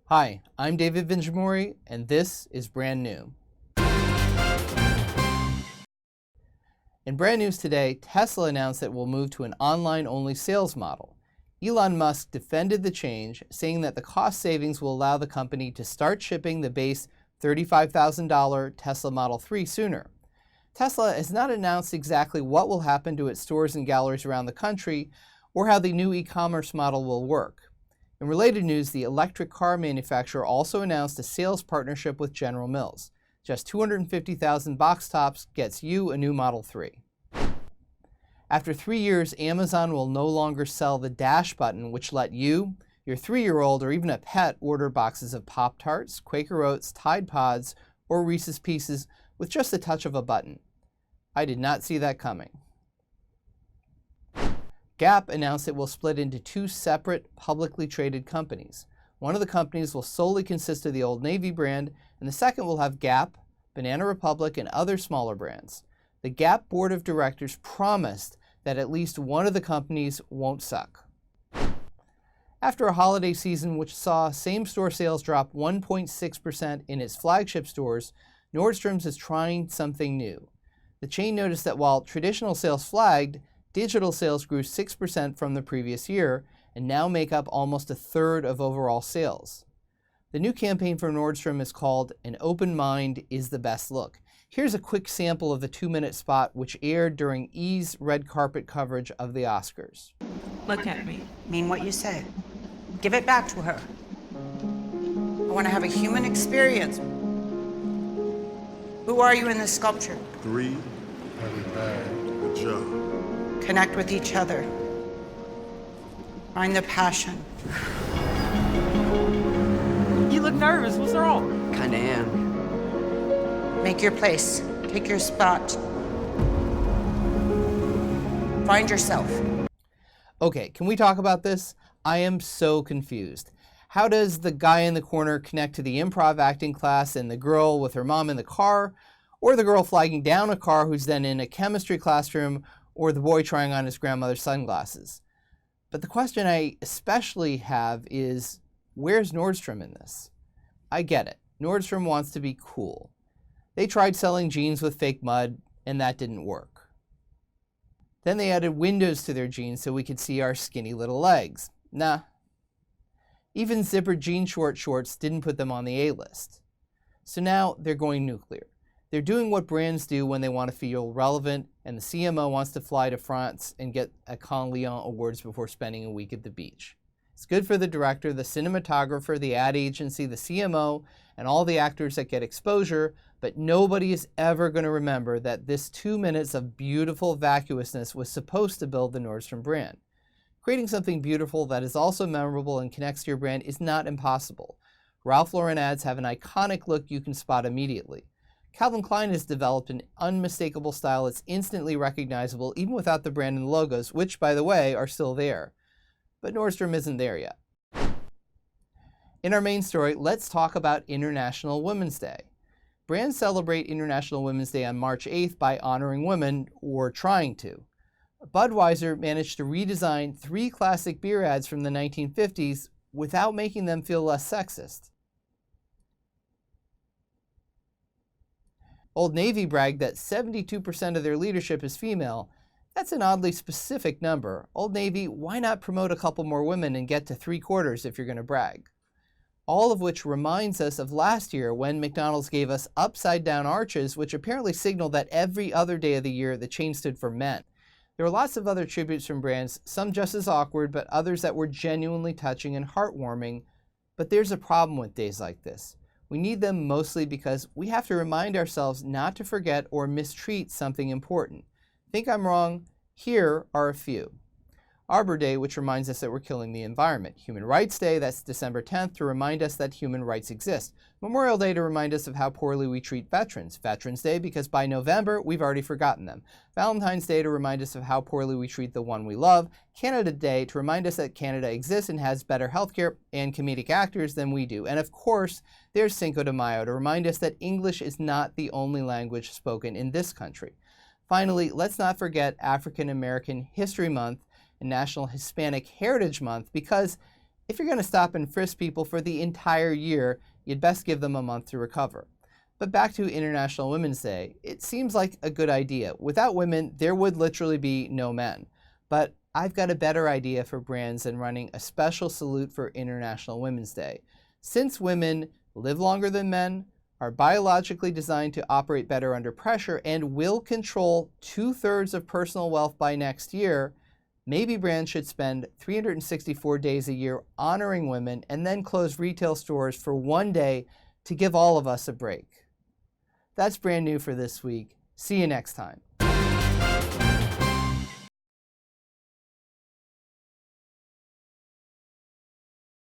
Hi, I'm David Vinjamori, and this is Brand New. In Brand News today, Tesla announced that it will move to an online-only sales model. Elon Musk defended the change, saying that the cost savings will allow the company to start shipping the base $35,000 Tesla Model 3 sooner. Tesla has not announced exactly what will happen to its stores and galleries around the country or how the new e-commerce model will work. In related news, the electric car manufacturer also announced a sales partnership with General Mills. Just 250,000 box tops gets you a new Model 3. After 3 years, Amazon will no longer sell the Dash button, which let you, your 3-year-old, or even a pet order boxes of Pop-Tarts, Quaker Oats, Tide Pods, or Reese's Pieces with just the touch of a button. I did not see that coming. Gap announced it will split into 2 separate publicly traded companies. One of the companies will solely consist of the Old Navy brand, and the second will have Gap, Banana Republic, and other smaller brands. The Gap board of directors promised that at least one of the companies won't suck. After a holiday season which saw same-store sales drop 1.6% in its flagship stores, Nordstrom's is trying something new. The chain noticed that while traditional sales flagged, digital sales grew 6% from the previous year and now make up almost a third of overall sales. The new campaign for Nordstrom is called "An Open Mind is the Best Look." Here's a quick sample of the 2-minute spot which aired during E's red carpet coverage of the Oscars. Look at me. Mean what you say. Give it back to her. I want to have a human experience. Who are you in this sculpture? 3, have it bad. Good job. Connect with each other. Find the passion. You look nervous. What's wrong? Kinda am. Make your place. Take your spot. Find yourself. Okay, can we talk about this? I am so confused. How does the guy in the corner connect to the improv acting class and the girl with her mom in the car, or the girl flagging down a car who's then in a chemistry classroom, or the boy trying on his grandmother's sunglasses? But the question I especially have is, where's Nordstrom in this? I get it. Nordstrom wants to be cool. They tried selling jeans with fake mud, and that didn't work. Then they added windows to their jeans so we could see our skinny little legs. Nah. Even zippered jean shorts didn't put them on the A-list. So now they're going nuclear. They're doing what brands do when they want to feel relevant, and the CMO wants to fly to France and get a Cannes Lion awards before spending a week at the beach. It's good for the director, the cinematographer, the ad agency, the CMO, and all the actors that get exposure, but nobody is ever going to remember that this 2 minutes of beautiful vacuousness was supposed to build the Nordstrom brand. Creating something beautiful that is also memorable and connects to your brand is not impossible. Ralph Lauren ads have an iconic look you can spot immediately. Calvin Klein has developed an unmistakable style that's instantly recognizable even without the brand and logos, which, by the way, are still there. But Nordstrom isn't there yet. In our main story, let's talk about International Women's Day. Brands celebrate International Women's Day on March 8th by honoring women, or trying to. Budweiser managed to redesign 3 classic beer ads from the 1950s without making them feel less sexist. Old Navy bragged that 72% of their leadership is female. That's an oddly specific number. Old Navy, why not promote a couple more women and get to 3/4 if you're going to brag? All of which reminds us of last year when McDonald's gave us upside-down arches, which apparently signaled that every other day of the year the chain stood for men. There were lots of other tributes from brands, some just as awkward, but others that were genuinely touching and heartwarming. But there's a problem with days like this. We need them mostly because we have to remind ourselves not to forget or mistreat something important. Think I'm wrong? Here are a few. Arbor Day, which reminds us that we're killing the environment. Human Rights Day, that's December 10th, to remind us that human rights exist. Memorial Day to remind us of how poorly we treat veterans. Veterans Day, because by November, we've already forgotten them. Valentine's Day to remind us of how poorly we treat the one we love. Canada Day to remind us that Canada exists and has better healthcare and comedic actors than we do. And of course, there's Cinco de Mayo to remind us that English is not the only language spoken in this country. Finally, let's not forget African American History Month and National Hispanic Heritage Month, because If you're going to stop and frisk people for the entire year, you'd best give them a month to recover. But back to International Women's Day, it seems like a good idea. Without women, there would literally be no men. But I've got a better idea for brands than running a special salute for International Women's Day. Since women live longer than men, are biologically designed to operate better under pressure, and will control 2/3 of personal wealth by next year, maybe brands should spend 364 days a year honoring women and then close retail stores for one day to give all of us a break. That's brand new for this week. See you next time.